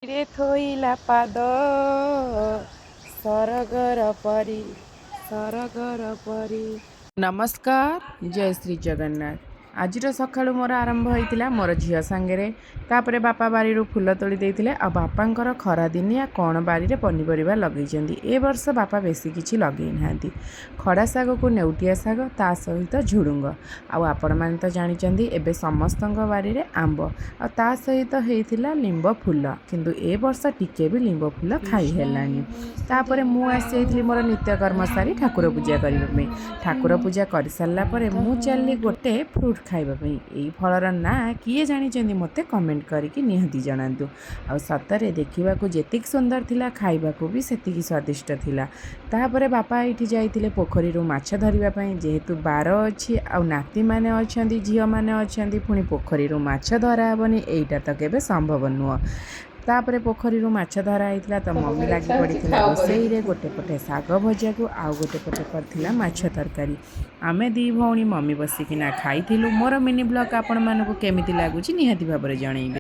ରେ ଥୋଇଲା ପାଦ ସରଗର ପରି ସରଗର ପରି। ନମସ୍କାର, ଜୟ ଶ୍ରୀ ଜଗନ୍ନାଥ। ଆଜିର ସକାଳୁ ମୋର ଆରମ୍ଭ ହୋଇଥିଲା ମୋର ଝିଅ ସାଙ୍ଗରେ। ତାପରେ ବାପା ବାରିରୁ ଫୁଲ ତୋଳି ଦେଇଥିଲେ। ଆଉ ବାପାଙ୍କର ଖରାଦିନିଆ କ'ଣ ବାରିରେ ପନିପରିବା ଲଗେଇଛନ୍ତି। ଏ ବର୍ଷ ବାପା ବେଶୀ କିଛି ଲଗେଇ ନାହାନ୍ତି। ଖଡ଼ା ଶାଗକୁ ନେଉଟିଆ ଶାଗ, ତା ସହିତ ଝୁଡ଼ୁଙ୍ଗ। ଆଉ ଆପଣମାନେ ତ ଜାଣିଛନ୍ତି ଏବେ ସମସ୍ତଙ୍କ ବାରିରେ ଆମ୍ବ, ଆଉ ତା ସହିତ ହେଇଥିଲା ଲିମ୍ବ ଫୁଲ। କିନ୍ତୁ ଏ ବର୍ଷ ଟିକେ ବି ଲିମ୍ବ ଫୁଲ ଖାଇ ହେଲାନି। ତାପରେ ମୁଁ ଆସିଯାଇଥିଲି ମୋର ନିତ୍ୟକର୍ମ ସାରି ଠାକୁର ପୂଜା କରିବା ପାଇଁ। ଠାକୁର ପୂଜା କରିସାରିଲା ପରେ ମୁଁ ଚାଲିଲି ଗୋଟେ ଫ୍ରୁଟ୍ ଖାଇବା ପାଇଁ। ଏଇ ଫଳର ନାଁ କିଏ ଜାଣିଛନ୍ତି ମୋତେ କମେଣ୍ଟ କରିକି ନିହାତି ଜଣାନ୍ତୁ। ଆଉ ସତରେ ଦେଖିବାକୁ ଯେତିକି ସୁନ୍ଦର ଥିଲା, ଖାଇବାକୁ ବି ସେତିକି ସ୍ୱାଦିଷ୍ଟ ଥିଲା। ତାପରେ ବାପା ଏଇଠି ଯାଇଥିଲେ ପୋଖରୀରୁ ମାଛ ଧରିବା ପାଇଁ। ଯେହେତୁ ବାର ଅଛି ଆଉ ନାତିମାନେ ଅଛନ୍ତି, ଝିଅମାନେ ଅଛନ୍ତି, ପୁଣି ପୋଖରୀରୁ ମାଛ ଧରା ହେବନି, ଏଇଟା ତ କେବେ ସମ୍ଭବ ନୁହଁ। ତାପରେ ପୋଖରୀରୁ ମାଛ ଧରା ହେଇଥିଲା ତ ମମି ଲାଗି ପଡ଼ିଥିଲା ରୋଷେଇରେ। ଗୋଟେ ପଟେ ଶାଗ ଭଜାକୁ ଆଉ ଗୋଟେ ପଟେ କରିଥିଲା ମାଛ ତରକାରୀ। ଆମେ ଦୁଇ ଭଉଣୀ ମମି ବସିକିନା ଖାଇଥିଲୁ। ମୋର ମିନି ବ୍ଲଗ୍ ଆପଣମାନଙ୍କୁ କେମିତି ଲାଗୁଛି ନିହାତି ଭାବରେ ଜଣେଇବେ।